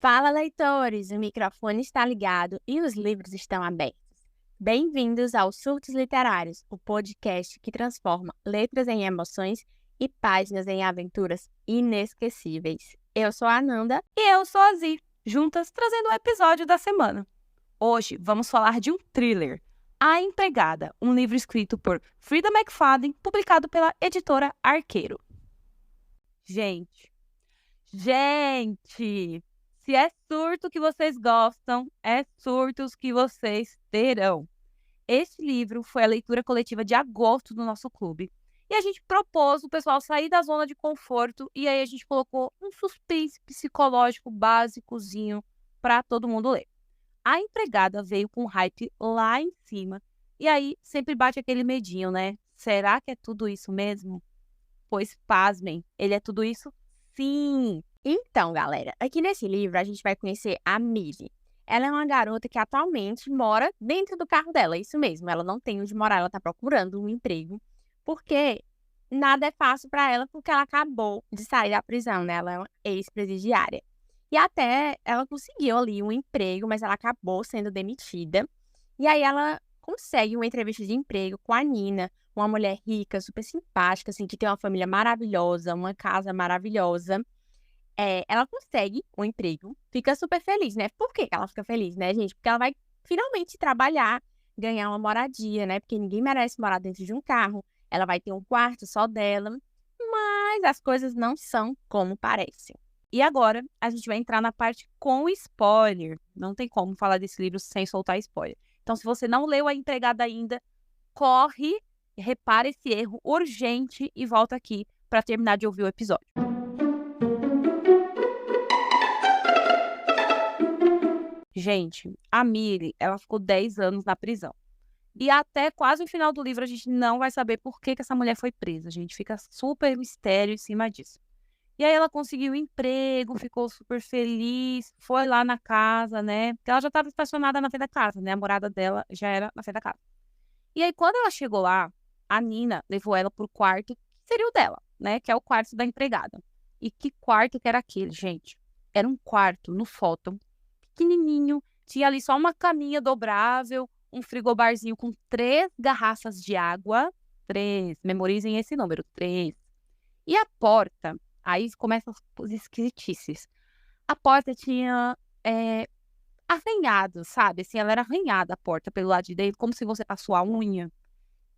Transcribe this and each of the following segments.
Fala, leitores! O microfone está ligado e os livros estão abertos. Bem-vindos ao Surtos Literários, o podcast que transforma letras em emoções e páginas em aventuras inesquecíveis. Eu sou a Ananda. E eu sou a Zi, juntas trazendo o episódio da semana. Hoje vamos falar de um thriller, A Empregada, um livro escrito por Freida McFadden, publicado pela editora Arqueiro. Gente, se é surto que vocês gostam, é surtos que vocês terão. Este livro foi a leitura coletiva de agosto do nosso clube. E a gente propôs o pessoal sair da zona de conforto e aí a gente colocou um suspense psicológico básicozinho para todo mundo ler. A Empregada veio com hype lá em cima e aí sempre bate aquele medinho, né? Será que é tudo isso mesmo? Pois pasmem, ele é tudo isso? Sim! Então, galera, aqui nesse livro a gente vai conhecer a Millie. Ela é uma garota que atualmente mora dentro do carro dela, isso mesmo. Ela não tem onde morar, ela está procurando um emprego, porque nada é fácil para ela, porque ela acabou de sair da prisão, né? Ela é uma ex-presidiária. E até ela conseguiu ali um emprego, mas ela acabou sendo demitida. E aí ela consegue uma entrevista de emprego com a Nina, uma mulher rica, super simpática, assim, que tem uma família maravilhosa, uma casa maravilhosa. Ela consegue um emprego, fica super feliz, né? Por que ela fica feliz, né, gente? Porque ela vai finalmente trabalhar, ganhar uma moradia, né? Porque ninguém merece morar dentro de um carro. Ela vai ter um quarto só dela, mas as coisas não são como parecem. E agora a gente vai entrar na parte com spoiler. Não tem como falar desse livro sem soltar spoiler. Então, se você não leu A Empregada ainda, corre, repara esse erro urgente e volta aqui para terminar de ouvir o episódio. Gente, a Millie, ela ficou 10 anos na prisão. E até quase o final do livro a gente não vai saber por que essa mulher foi presa. A gente fica super mistério em cima disso. E aí ela conseguiu um emprego, ficou super feliz, foi lá na casa, né? Porque ela já estava estacionada na frente da casa, né? A morada dela já era na frente da casa. E aí quando ela chegou lá, a Nina levou ela pro quarto, que seria o dela, né? Que é o quarto da empregada. E que quarto que era aquele, gente? Era um quarto no sótão, pequenininho, tinha ali só uma caminha dobrável, um frigobarzinho com 3 garrafas de água. 3, memorizem esse número, 3. E a porta, aí começam as esquisitices. A porta tinha arranhado, sabe? Assim, ela era arranhada a porta pelo lado de dentro, como se você passou a unha.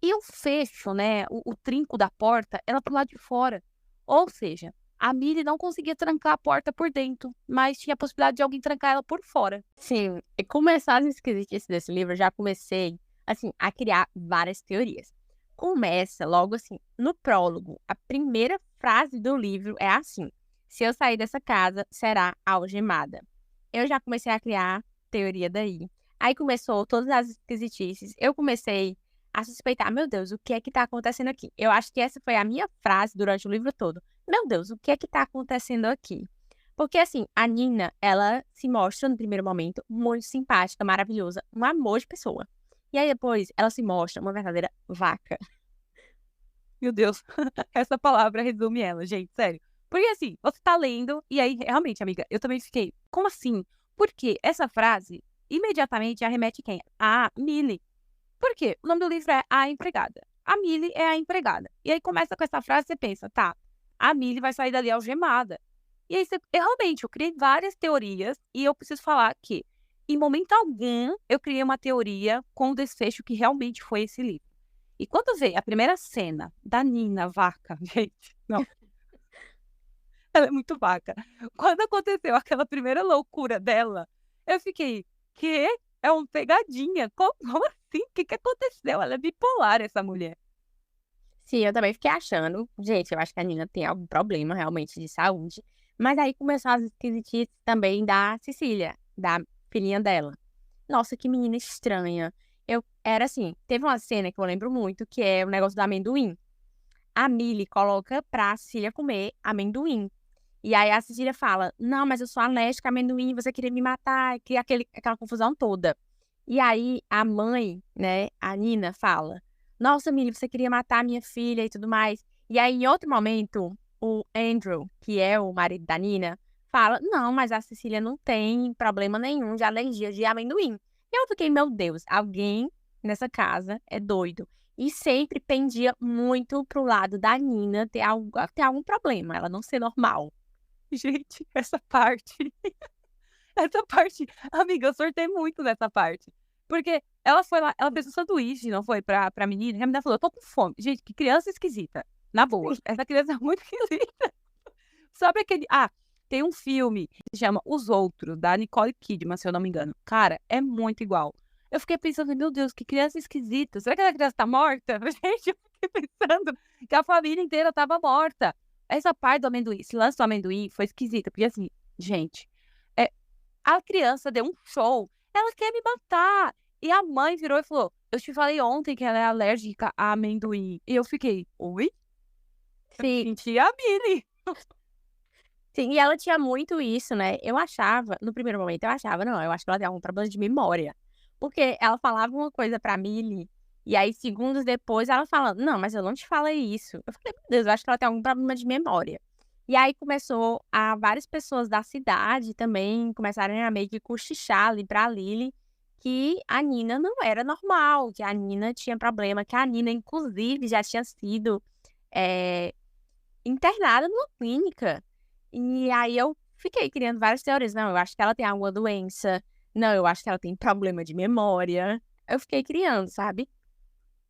E o fecho, né, o trinco da porta, era pro lado de fora. Ou seja, a Millie não conseguia trancar a porta por dentro, mas tinha a possibilidade de alguém trancar ela por fora. Sim, e começar as esquisitices desse livro, eu já comecei, assim, a criar várias teorias. Começa logo assim, no prólogo, a primeira frase do livro é assim: se eu sair dessa casa, será algemada. Eu já comecei a criar teoria daí. Aí começou todas as esquisitices. Eu comecei a suspeitar, meu Deus, o que é que tá acontecendo aqui? Eu acho que essa foi a minha frase durante o livro todo. Meu Deus, o que é que tá acontecendo aqui? Porque, assim, a Nina, ela se mostra, no primeiro momento, muito simpática, maravilhosa, um amor de pessoa. E aí, depois, ela se mostra uma verdadeira vaca. Meu Deus, essa palavra resume ela, gente, sério. Porque assim, você tá lendo, e aí, realmente, amiga, eu também fiquei, como assim? Porque essa frase imediatamente arremete quem? A Millie. Por quê? O nome do livro é A Empregada. A Millie é a empregada. E aí começa com essa frase, você pensa, tá, a Millie vai sair dali algemada. E aí, realmente, eu criei várias teorias, e eu preciso falar que, em momento algum, eu criei uma teoria com o desfecho que realmente foi esse livro. E quando veio a primeira cena da Nina, vaca, gente, não, ela é muito vaca. Quando aconteceu aquela primeira loucura dela, eu fiquei, quê? É uma pegadinha? Como assim? O que aconteceu? Ela é bipolar, essa mulher. Sim, eu também fiquei achando. Gente, eu acho que a Nina tem algum problema realmente de saúde. Mas aí começou as esquisitices também da Cecília, da filhinha dela. Nossa, que menina estranha. Era assim, teve uma cena que eu lembro muito, que é o negócio do amendoim. A Millie coloca pra Cecília comer amendoim. E aí a Cecília fala, não, mas eu sou alérgica a amendoim, você queria me matar, cria aquela confusão toda. E aí a mãe, né, a Nina, fala, nossa, Millie, você queria matar a minha filha e tudo mais. E aí, em outro momento, o Andrew, que é o marido da Nina, fala: não, mas a Cecília não tem problema nenhum de alergia de amendoim. E eu fiquei, meu Deus, alguém nessa casa é doido. E sempre pendia muito pro lado da Nina ter algum problema, ela não ser normal. Gente, essa parte. Essa parte, amiga, eu sortei muito nessa parte. Porque ela foi lá, ela fez um sanduíche, não foi? Pra menina. E a menina falou: eu tô com fome. Gente, que criança esquisita. Na boa. Essa criança é muito esquisita. Sabe aquele. Ah, tem um filme que se chama Os Outros, da Nicole Kidman, se eu não me engano. Cara, é muito igual. Eu fiquei pensando, meu Deus, que criança esquisita. Será que essa criança tá morta? Gente, eu fiquei pensando que a família inteira tava morta. Essa parte do amendoim, esse lance do amendoim foi esquisita. Porque assim, gente, é, a criança deu um show. Ela quer me matar. E a mãe virou e falou: eu te falei ontem que ela é alérgica a amendoim. E eu fiquei, oi? Eu Sim, senti a Millie. sim, e ela tinha muito isso, né? Eu achava, no primeiro momento eu achava, não, eu acho que ela tem algum problema de memória. Porque ela falava uma coisa pra Milly, e aí segundos depois ela fala, não, mas eu não te falei isso. Eu falei, meu Deus, eu acho que ela tem algum problema de memória. E aí começou a várias pessoas da cidade também começarem a meio que cochichar ali pra Lily que a Nina não era normal, que a Nina tinha problema, que a Nina, inclusive, já tinha sido eh, internada numa clínica. E aí eu fiquei criando várias teorias. Não, eu acho que ela tem alguma doença. Não, eu acho que ela tem problema de memória. Eu fiquei criando, sabe?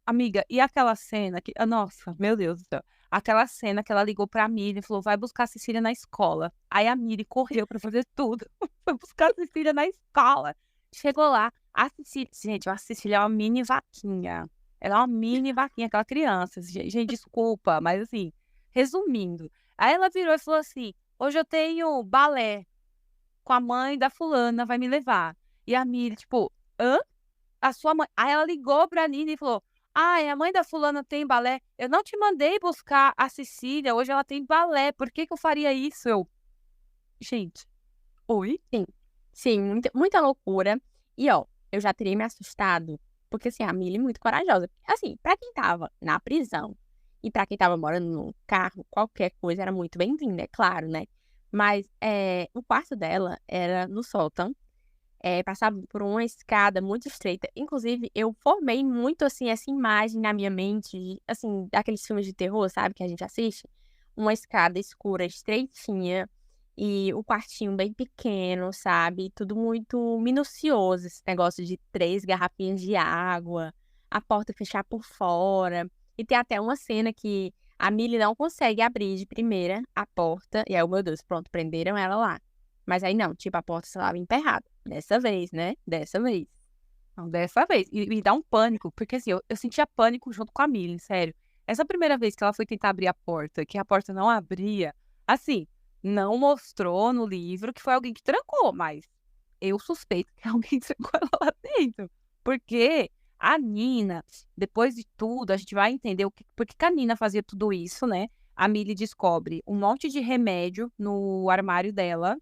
Amiga, e aquela cena que. Nossa, meu Deus do céu. Aquela cena que ela ligou pra Miri e falou: vai buscar a Cecília na escola. Aí a Miri correu pra fazer tudo. Foi buscar a Cecília na escola. Chegou lá, a Cecília. Gente, a Cecília é uma mini vaquinha. Ela é uma mini vaquinha, aquela criança. Gente, desculpa, mas assim, resumindo. Aí ela virou e falou assim: hoje eu tenho balé com a mãe da fulana, vai me levar. E a Miri, tipo, hã? A sua mãe. Aí ela ligou pra Nina e falou: ai, a mãe da fulana tem balé. Eu não te mandei buscar a Cecília. Hoje ela tem balé. Por que que eu faria isso? Eu, gente, oi? Sim. Sim, muita loucura. E ó, eu já teria me assustado. Porque assim, a Milly é muito corajosa. Assim, pra quem tava na prisão e pra quem tava morando no carro, qualquer coisa era muito bem-vinda, é claro, né? Mas o quarto dela era no sótão. Passava por uma escada muito estreita. Inclusive, eu formei muito, assim, essa imagem na minha mente, assim, daqueles filmes de terror, sabe, que a gente assiste. Uma escada escura, estreitinha, e o quartinho bem pequeno, sabe? Tudo muito minucioso, esse negócio de 3 garrafinhas de água, a porta fechar por fora. E tem até uma cena que a Milly não consegue abrir de primeira a porta, e aí, oh, meu Deus, pronto, prenderam ela lá. Mas aí não, tipo, a porta estava emperrada. Dessa vez, né? Dessa vez. Não, dessa vez. E me dá um pânico, porque assim, eu sentia pânico junto com a Milly, sério. Essa primeira vez que ela foi tentar abrir a porta, que a porta não abria, assim, não mostrou no livro que foi alguém que trancou, mas eu suspeito que alguém trancou ela lá dentro. Porque a Nina, depois de tudo, a gente vai entender por que que a Nina fazia tudo isso, né? A Milly descobre um monte de remédio no armário dela.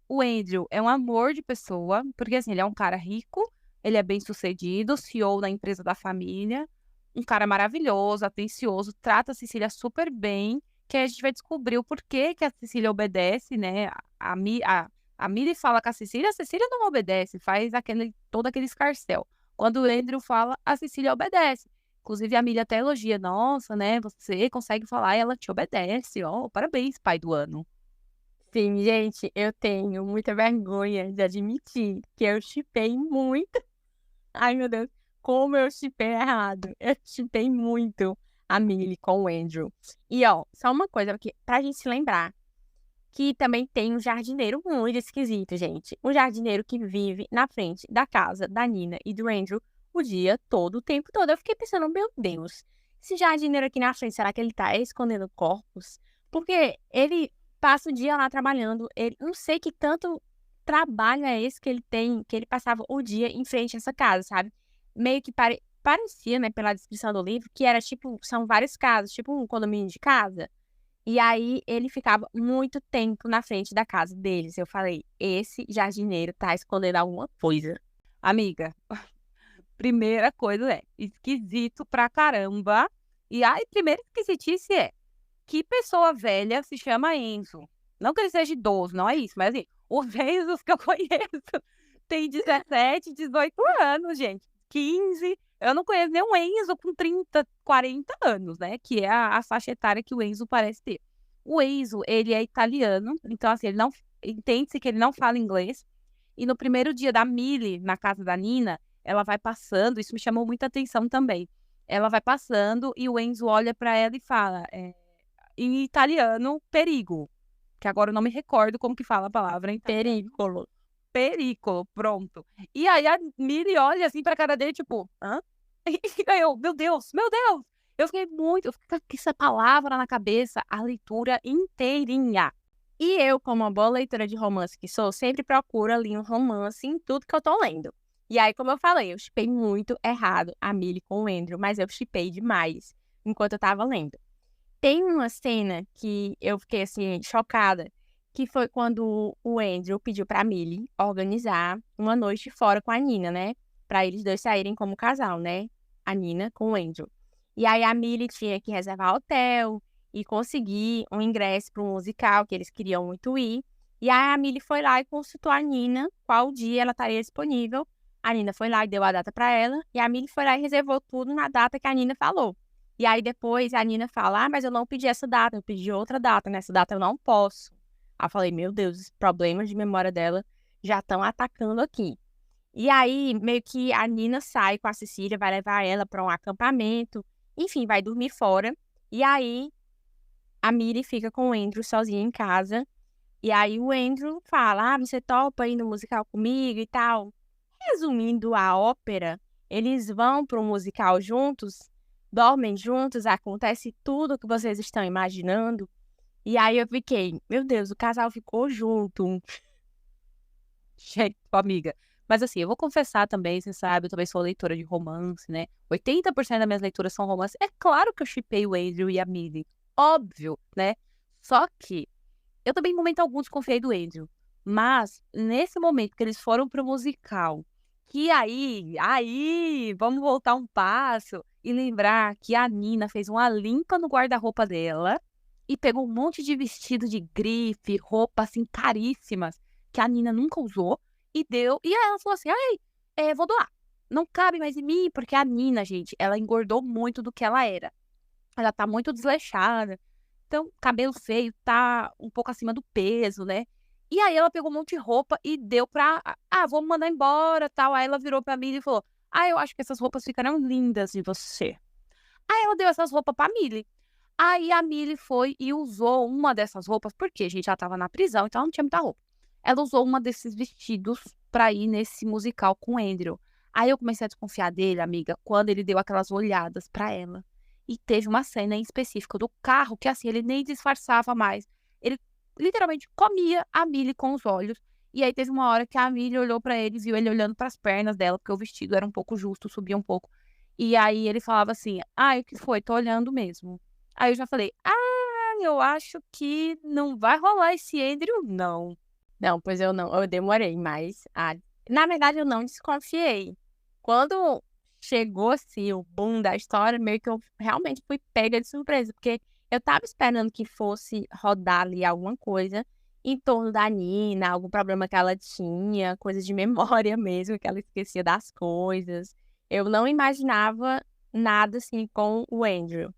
O Andrew é um amor de pessoa, porque assim, ele é um cara rico, ele é bem-sucedido, CEO da empresa da família, um cara maravilhoso, atencioso, trata a Cecília super bem, que aí a gente vai descobrir o porquê que a Cecília obedece, né? A Milly fala com a Cecília não obedece, faz todo aquele escarcéu. Quando o Andrew fala, a Cecília obedece. Inclusive, a Milly até elogia, nossa, né? Você consegue falar e ela te obedece, ó, parabéns, pai do ano. Sim, gente, eu tenho muita vergonha de admitir que eu shippei muito. Ai, meu Deus, como eu shippei errado. Eu shippei muito a Milly com o Andrew. E, ó, só uma coisa aqui, pra gente se lembrar, que também tem um jardineiro muito esquisito, gente. Um jardineiro que vive na frente da casa da Nina e do Andrew o dia todo, o tempo todo. Eu fiquei pensando, meu Deus, esse jardineiro aqui na frente, será que ele tá escondendo corpos? Porque ele passa o dia lá trabalhando. Ele não sei que tanto trabalho é esse que ele tem, que ele passava o dia em frente a essa casa, sabe? Meio que parecia, né, pela descrição do livro, que era tipo, são várias casas, tipo um condomínio de casa. E aí ele ficava muito tempo na frente da casa deles. Eu falei, esse jardineiro tá escondendo alguma coisa. Amiga, primeira coisa é esquisito pra caramba. E aí, primeira esquisitice é que pessoa velha se chama Enzo? Não que ele seja idoso, não é isso, mas assim, os Enzos que eu conheço têm 17, 18 anos, gente. 15. Eu não conheço nenhum Enzo com 30, 40 anos, né? Que é a faixa etária que o Enzo parece ter. O Enzo, ele é italiano, então assim, ele não entende-se que ele não fala inglês. E no primeiro dia da Millie, na casa da Nina, ela vai passando, isso me chamou muita atenção também. Ela vai passando e o Enzo olha pra ela e fala, em italiano, perigo. Que agora eu não me recordo como que fala a palavra em Pericolo. Pericolo, pronto. E aí a Millie olha assim pra cara dele, tipo, hã? E aí eu, meu Deus, meu Deus! Eu fiquei com essa palavra na cabeça, a leitura inteirinha. E eu, como uma boa leitora de romance que sou, sempre procuro ali um romance em tudo que eu tô lendo. E aí, como eu falei, eu shippei muito errado a Millie com o Andrew, mas eu shippei demais enquanto eu tava lendo. Tem uma cena que eu fiquei, assim, chocada, que foi quando o Andrew pediu pra Millie organizar uma noite fora com a Nina, né? Pra eles dois saírem como casal, né? A Nina com o Andrew. E aí a Millie tinha que reservar hotel e conseguir um ingresso para um musical que eles queriam muito ir. E aí a Millie foi lá e consultou a Nina qual dia ela estaria disponível. A Nina foi lá e deu a data para ela. E a Millie foi lá e reservou tudo na data que a Nina falou. E aí depois a Nina fala, mas eu não pedi essa data, eu pedi outra data, nessa data eu não posso. Aí eu falei, meu Deus, os problemas de memória dela já estão atacando aqui. E aí, meio que a Nina sai com a Cecília, vai levar ela para um acampamento, enfim, vai dormir fora. E aí, a Millie fica com o Andrew sozinha em casa. E aí, o Andrew fala, você topa ir no musical comigo e tal. Resumindo a ópera, eles vão para um musical juntos, dormem juntos, acontece tudo o que vocês estão imaginando. E aí eu fiquei, meu Deus, o casal ficou junto. Gente, amiga. Mas assim, eu vou confessar também, você sabe, eu também sou leitora de romance, né? 80% das minhas leituras são romance. É claro que eu shippei o Andrew e a Millie. Óbvio, né? Só que eu também, em momento algum, desconfiei do Andrew. Mas, nesse momento que eles foram pro musical, que aí, vamos voltar um passo e lembrar que a Nina fez uma limpa no guarda-roupa dela e pegou um monte de vestido de grife, roupa assim, caríssimas, que a Nina nunca usou, e deu. E aí ela falou assim: ai, vou doar. Não cabe mais em mim, porque a Nina, gente, ela engordou muito do que ela era. Ela tá muito desleixada. Então, cabelo feio, tá um pouco acima do peso, né? E aí ela pegou um monte de roupa e deu pra. Vamos mandar embora, tal. Aí ela virou pra mim e falou: eu acho que essas roupas ficarão lindas em você. Aí ela deu essas roupas pra Millie. Aí a Millie foi e usou uma dessas roupas, porque, gente, ela tava na prisão, então ela não tinha muita roupa. Ela usou uma desses vestidos pra ir nesse musical com o Andrew. Aí eu comecei a desconfiar dele, amiga, quando ele deu aquelas olhadas pra ela. E teve uma cena em específico do carro que, assim, ele nem disfarçava mais. Ele literalmente comia a Millie com os olhos. E aí teve uma hora que a Millie olhou pra ele, viu ele olhando pras pernas dela, porque o vestido era um pouco justo, subia um pouco. E aí ele falava assim: o que foi? Tô olhando mesmo. Aí eu já falei: eu acho que não vai rolar esse Andrew, não. Não, pois eu não, eu demorei, mas na verdade eu não desconfiei. Quando chegou assim o boom da história, meio que eu realmente fui pega de surpresa, porque eu tava esperando que fosse rodar ali alguma coisa em torno da Nina, algum problema que ela tinha, coisa de memória mesmo, que ela esquecia das coisas. Eu não imaginava nada assim com o Andrew.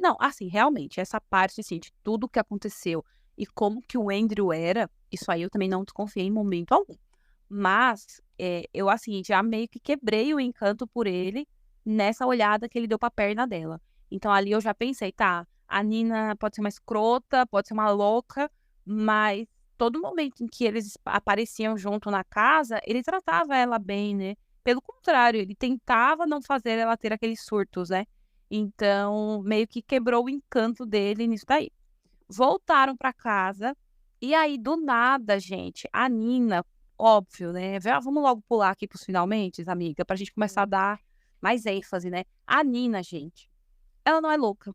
Não, assim, realmente, essa parte, assim, de tudo que aconteceu e como que o Andrew era, isso aí eu também não desconfiei em momento algum. Mas, eu, assim, já meio que quebrei o encanto por ele nessa olhada que ele deu pra perna dela. Então, ali eu já pensei, tá, a Nina pode ser uma escrota, pode ser uma louca, mas todo momento em que eles apareciam junto na casa, ele tratava ela bem, né? Pelo contrário, ele tentava não fazer ela ter aqueles surtos, né? Então, meio que quebrou o encanto dele nisso daí. Voltaram pra casa, e aí, do nada, gente, a Nina, óbvio, né? Vamos logo pular aqui pros finalmente, amiga, pra gente começar a dar mais ênfase, né? A Nina, gente, ela não é louca.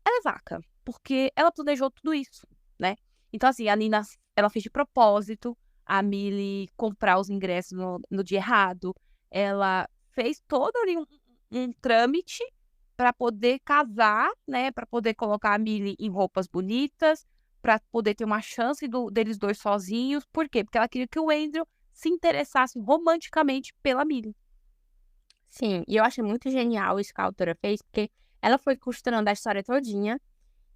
Ela é vaca, porque ela planejou tudo isso, né? Então, assim, a Nina, ela fez de propósito a Millie comprar os ingressos no dia errado. Ela fez todo ali um trâmite para poder casar, né? Para poder colocar a Millie em roupas bonitas, para poder ter uma chance deles dois sozinhos. Por quê? Porque ela queria que o Andrew se interessasse romanticamente pela Millie. Sim, e eu achei muito genial isso que a autora fez, porque ela foi costurando a história todinha,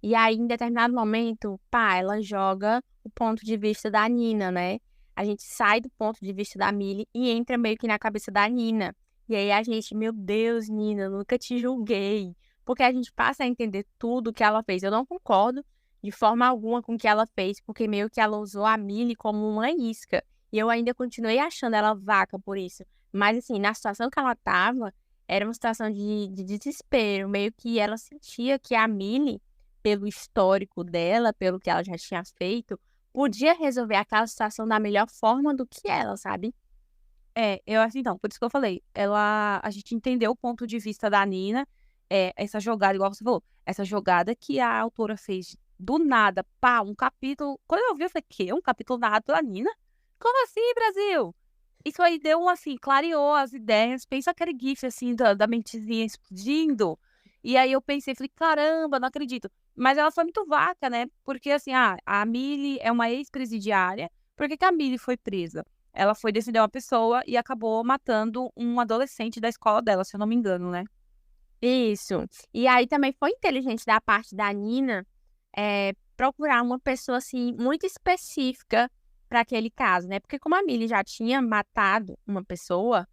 e aí em determinado momento, pá, ela joga o ponto de vista da Nina, né? A gente sai do ponto de vista da Millie e entra meio que na cabeça da Nina. E aí a gente, meu Deus, Nina, eu nunca te julguei. Porque a gente passa a entender tudo que ela fez. Eu não concordo de forma alguma com o que ela fez, porque meio que ela usou a Millie como uma isca. E eu ainda continuei achando ela vaca por isso. Mas, assim, na situação que ela estava, era uma situação de desespero. Meio que ela sentia que a Millie, pelo histórico dela, pelo que ela já tinha feito, podia resolver aquela situação da melhor forma do que ela, sabe? Eu acho então, por isso que eu falei, a gente entendeu o ponto de vista da Nina, essa jogada, igual você falou, essa jogada que a autora fez do nada, pá, um capítulo. Quando eu vi, eu falei, quê? Um capítulo narrado pela Nina? Como assim, Brasil? Isso aí deu assim, clareou as ideias. Pensa aquele gif, assim, da mentezinha explodindo. E aí eu pensei, falei, caramba, não acredito. Mas ela foi muito vaca, né? Porque, assim, a Millie é uma ex-presidiária. Por que que a Millie foi presa? Ela foi defender uma pessoa e acabou matando um adolescente da escola dela, se eu não me engano, né? Isso. E aí também foi inteligente da parte da Nina procurar uma pessoa, assim, muito específica para aquele caso, né? Porque como a Millie já tinha matado uma pessoa,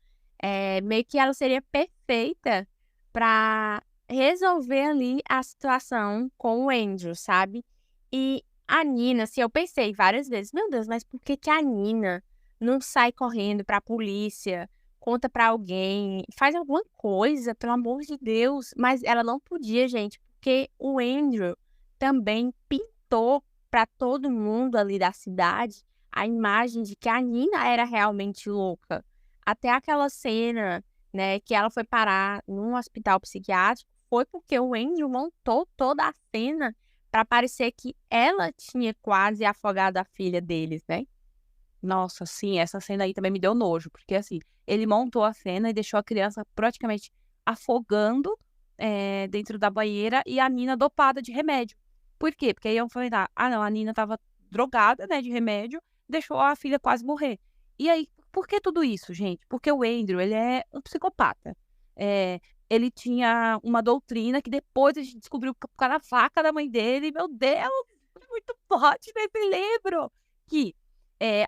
meio que ela seria perfeita para resolver ali a situação com o Andrew, sabe? E a Nina, assim, eu pensei várias vezes, meu Deus, mas por que que a Nina não sai correndo para a polícia, conta para alguém, faz alguma coisa, pelo amor de Deus? Mas ela não podia, gente, porque o Andrew também pintou para todo mundo ali da cidade a imagem de que a Nina era realmente louca. Até aquela cena, né, que ela foi parar num hospital psiquiátrico, foi porque o Andrew montou toda a cena para parecer que ela tinha quase afogado a filha deles, né? Nossa, sim, essa cena aí também me deu nojo, porque assim, ele montou a cena e deixou a criança praticamente afogando dentro da banheira e a Nina dopada de remédio. Por quê? Porque aí eu falei, não, a Nina tava drogada, né, de remédio, deixou a filha quase morrer. E aí, por que tudo isso, gente? Porque o Andrew, ele é um psicopata. É, ele tinha uma doutrina que depois a gente descobriu por causa da faca da mãe dele. Meu Deus, é muito forte nesse livro. Que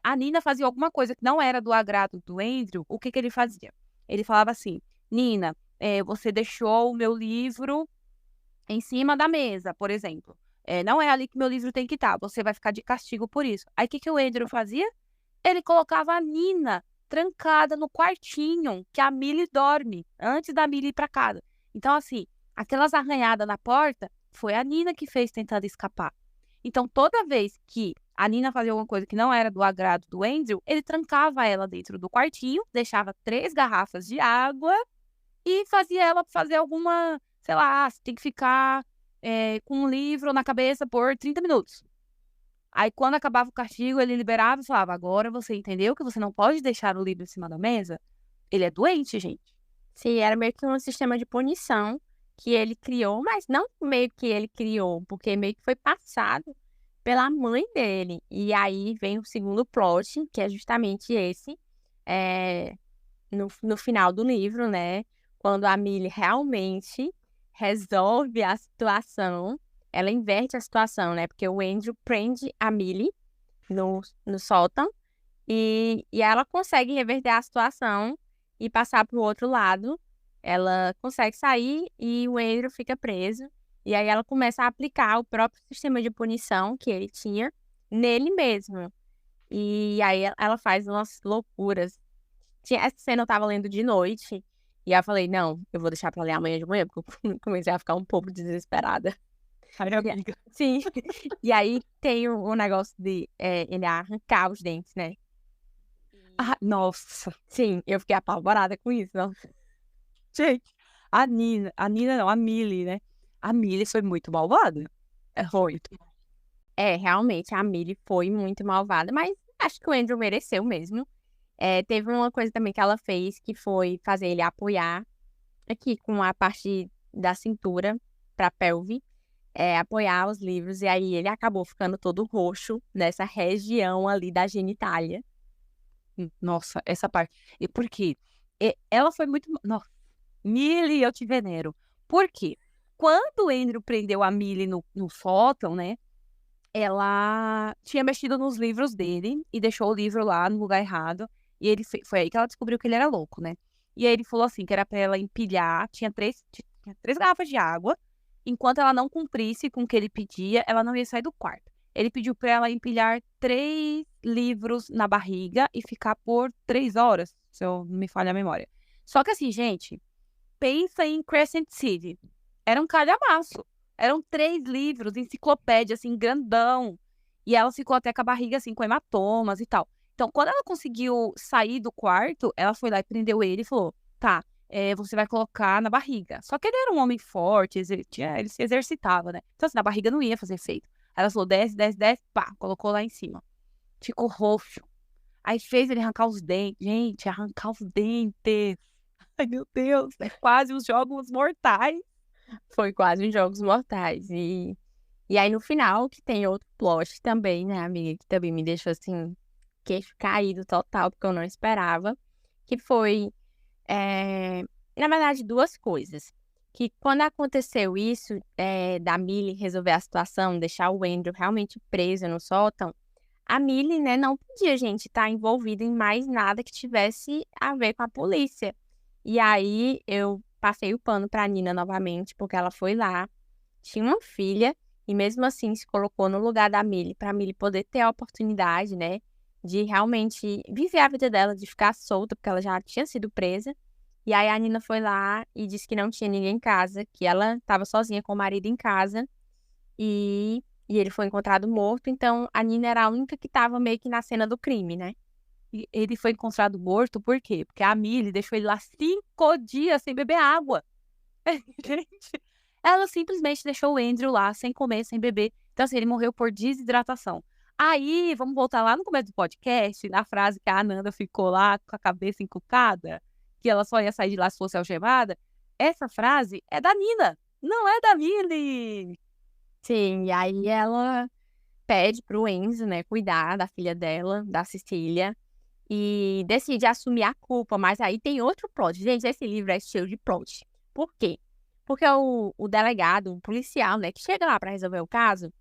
a Nina fazia alguma coisa que não era do agrado do Andrew, o que que ele fazia? Ele falava assim, Nina, você deixou o meu livro em cima da mesa, por exemplo. Não é ali que meu livro tem que estar, você vai ficar de castigo por isso. Aí o que que o Andrew fazia? Ele colocava a Nina trancada no quartinho que a Millie dorme, antes da Millie ir pra casa. Então, assim, aquelas arranhadas na porta, foi a Nina que fez tentando escapar. Então, toda vez que a Nina fazia alguma coisa que não era do agrado do Andrew, ele trancava ela dentro do quartinho, deixava 3 garrafas de água e fazia ela fazer alguma, sei lá, você tem que ficar com um livro na cabeça por 30 minutos. Aí, quando acabava o castigo, ele liberava e falava: agora você entendeu que você não pode deixar o livro em cima da mesa? Ele é doente, gente. Sim, era meio que um sistema de punição que ele criou, mas não meio que ele criou, porque meio que foi passado pela mãe dele. E aí vem o segundo plot, que é justamente esse, no final do livro, né? Quando a Millie realmente resolve a situação, ela inverte a situação, né? Porque o Andrew prende a Millie no sótão e ela consegue reverter a situação e passar para o outro lado. Ela consegue sair e o Andrew fica preso. E aí ela começa a aplicar o próprio sistema de punição que ele tinha nele mesmo. E aí ela faz umas loucuras. Essa cena eu tava lendo de noite. E aí eu falei, não, eu vou deixar pra ler amanhã de manhã, porque eu comecei a ficar um pouco desesperada. Ai, amiga. Sim. E aí tem o negócio de ele arrancar os dentes, né? Ah, nossa. Sim, eu fiquei apavorada com isso, não. Gente, a Nina não, a Millie, né? A Millie foi muito malvada. Foi. Realmente, a Millie foi muito malvada, mas acho que o Andrew mereceu mesmo. Teve uma coisa também que ela fez, que foi fazer ele apoiar aqui com a parte da cintura pra pelve, apoiar os livros, e aí ele acabou ficando todo roxo nessa região ali da genitália. Nossa, essa parte. E por quê? Ela foi muito. Nossa, Millie, eu te venero. Por quê? Quando o Andrew prendeu a Millie no sótão, né? Ela tinha mexido nos livros dele e deixou o livro lá no lugar errado. E ele foi aí que ela descobriu que ele era louco, né? E aí ele falou assim, que era pra ela empilhar, tinha três garrafas de água. Enquanto ela não cumprisse com o que ele pedia, ela não ia sair do quarto. Ele pediu pra ela empilhar 3 livros na barriga e ficar por 3 horas, se eu não me falha a memória. Só que assim, gente, pensa em Crescent City. Era um calhamaço. Eram 3 livros, enciclopédia, assim, grandão. E ela ficou até com a barriga, assim, com hematomas e tal. Então, quando ela conseguiu sair do quarto, ela foi lá e prendeu ele e falou: tá, você vai colocar na barriga. Só que ele era um homem forte, ele se exercitava, né? Então, assim, na barriga não ia fazer efeito. Aí ela falou: desce, desce, desce, pá, colocou lá em cima. Ficou roxo. Aí fez ele arrancar os dentes. Gente, arrancar os dentes. Ai, meu Deus, é quase os jogos mortais. Foi quase uns Jogos Mortais. E aí, no final, que tem outro plot também, né, amiga? Que também me deixou, assim, queixo caído total, porque eu não esperava. Que foi, na verdade, 2 coisas. Que quando aconteceu isso, da Millie resolver a situação, deixar o Andrew realmente preso no sótão, a Millie, né, não podia, gente, estar envolvida em mais nada que tivesse a ver com a polícia. E aí eu passei o pano pra Nina novamente, porque ela foi lá, tinha uma filha, e mesmo assim se colocou no lugar da Millie, pra Millie poder ter a oportunidade, né, de realmente viver a vida dela, de ficar solta, porque ela já tinha sido presa. E aí a Nina foi lá e disse que não tinha ninguém em casa, que ela estava sozinha com o marido em casa, e ele foi encontrado morto. Então a Nina era a única que estava meio que na cena do crime, né? E ele foi encontrado morto, por quê? Porque a Millie deixou ele lá 5 dias sem beber água. Gente, ela simplesmente deixou o Andrew lá, sem comer, sem beber. Então, assim, ele morreu por desidratação. Aí, vamos voltar lá no começo do podcast, na frase que a Ananda ficou lá com a cabeça encucada, que ela só ia sair de lá se fosse algemada. Essa frase é da Nina, não é da Millie. Sim, e aí ela pede pro Enzo, né, cuidar da filha dela, da Cecília, e decide assumir a culpa. Mas aí tem outro plot. Gente, esse livro é cheio de plot. Por quê? Porque o delegado, o policial, né, que chega lá pra resolver o caso,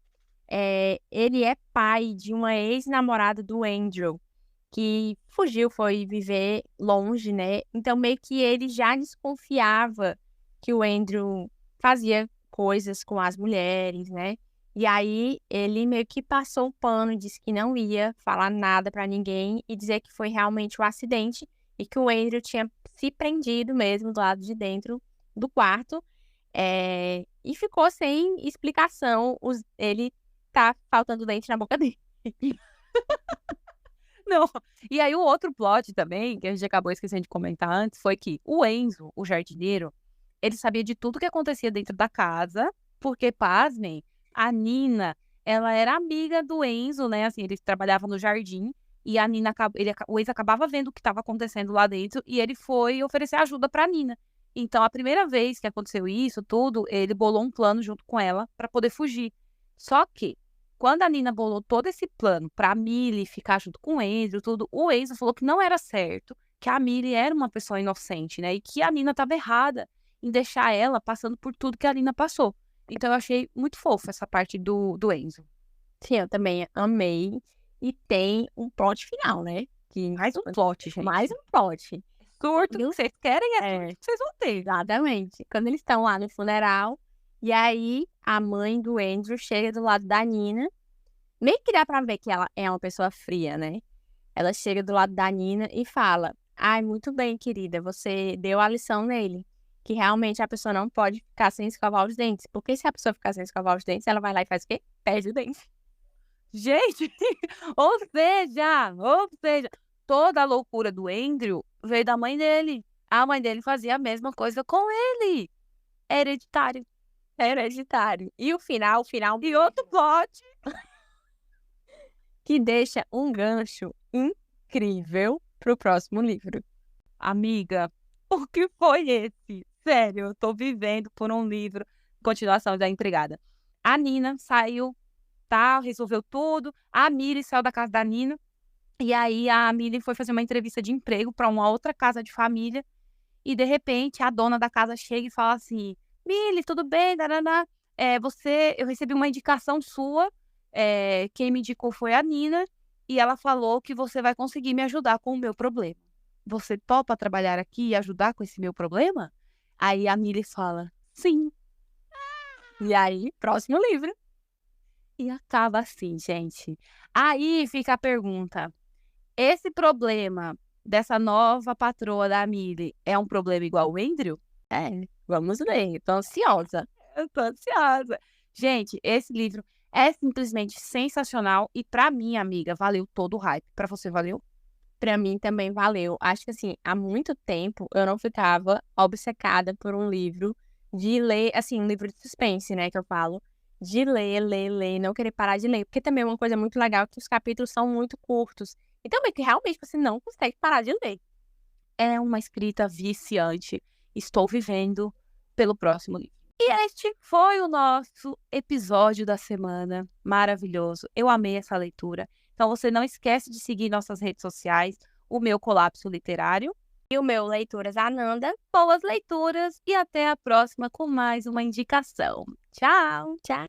ele é pai de uma ex-namorada do Andrew, que fugiu, foi viver longe, né? Então, meio que ele já desconfiava que o Andrew fazia coisas com as mulheres, né? E aí ele meio que passou o pano, disse que não ia falar nada pra ninguém e dizer que foi realmente um acidente e que o Andrew tinha se prendido mesmo do lado de dentro do quarto, e ficou sem explicação. Ele tá faltando dente na boca dele. Não. E aí, o outro plot também, que a gente acabou esquecendo de comentar antes, foi que o Enzo, o jardineiro, ele sabia de tudo que acontecia dentro da casa, porque, pasmem, a Nina, ela era amiga do Enzo, né? Assim, eles trabalhavam no jardim, e a Nina, o Enzo acabava vendo o que estava acontecendo lá dentro, e ele foi oferecer ajuda pra Nina. Então, a primeira vez que aconteceu isso, tudo, ele bolou um plano junto com ela pra poder fugir. Só que, quando a Nina bolou todo esse plano pra Millie ficar junto com o Enzo, tudo, o Enzo falou que não era certo, que a Millie era uma pessoa inocente, né? E que a Nina estava errada em deixar ela passando por tudo que a Nina passou. Então eu achei muito fofo essa parte do Enzo. Sim, eu também amei. E tem um plot final, né? Mais um plot, gente. Mais um plot. Surto que vocês querem É, surto que vocês vão ter. exatamente. Quando eles estão lá no funeral, e aí a mãe do Andrew chega do lado da Nina. Meio que dá pra ver que ela é uma pessoa fria, né? Ela chega do lado da Nina e fala: ai, muito bem, querida, você deu a lição nele. Que realmente a pessoa não pode ficar sem escovar os dentes. Porque se a pessoa ficar sem escovar os dentes, ela vai lá e faz o quê? Perde o dente. Gente, ou seja, toda a loucura do Andrew veio da mãe dele. A mãe dele fazia a mesma coisa com ele. É hereditário. É hereditário. E o final E outro plot. que deixa um gancho incrível pro próximo livro. Amiga, o que foi esse? Sério, eu tô vivendo por um livro, continuação da empregada. A Nina saiu, tal, resolveu tudo. A Miri saiu da casa da Nina. E aí a Miri foi fazer uma entrevista de emprego para uma outra casa de família. E de repente a dona da casa chega e fala assim: Mili, tudo bem? Daraná. Eu recebi uma indicação sua. Quem me indicou foi a Nina. E ela falou que você vai conseguir me ajudar com o meu problema. Você topa trabalhar aqui e ajudar com esse meu problema? Aí a Mili fala: sim. E aí, próximo livro. E acaba assim, gente. Aí fica a pergunta: esse problema dessa nova patroa da Mili é um problema igual o Andrew? Vamos ler. Tô ansiosa. Eu tô ansiosa. Gente, esse livro é simplesmente sensacional e pra mim, amiga, valeu todo o hype. Pra você, valeu? Pra mim também valeu. Acho que assim, há muito tempo eu não ficava obcecada por um livro de ler, assim, um livro de suspense, né, que eu falo, de ler, não querer parar de ler, porque também é uma coisa muito legal que os capítulos são muito curtos. Então, meio que realmente você não consegue parar de ler. É uma escrita viciante. Estou vivendo pelo próximo livro. E este foi o nosso episódio da semana. Maravilhoso. Eu amei essa leitura. Então, você não esquece de seguir nossas redes sociais, o meu Colapso Literário e o meu Leituras Ananda. Boas leituras e até a próxima com mais uma indicação. Tchau! Tchau!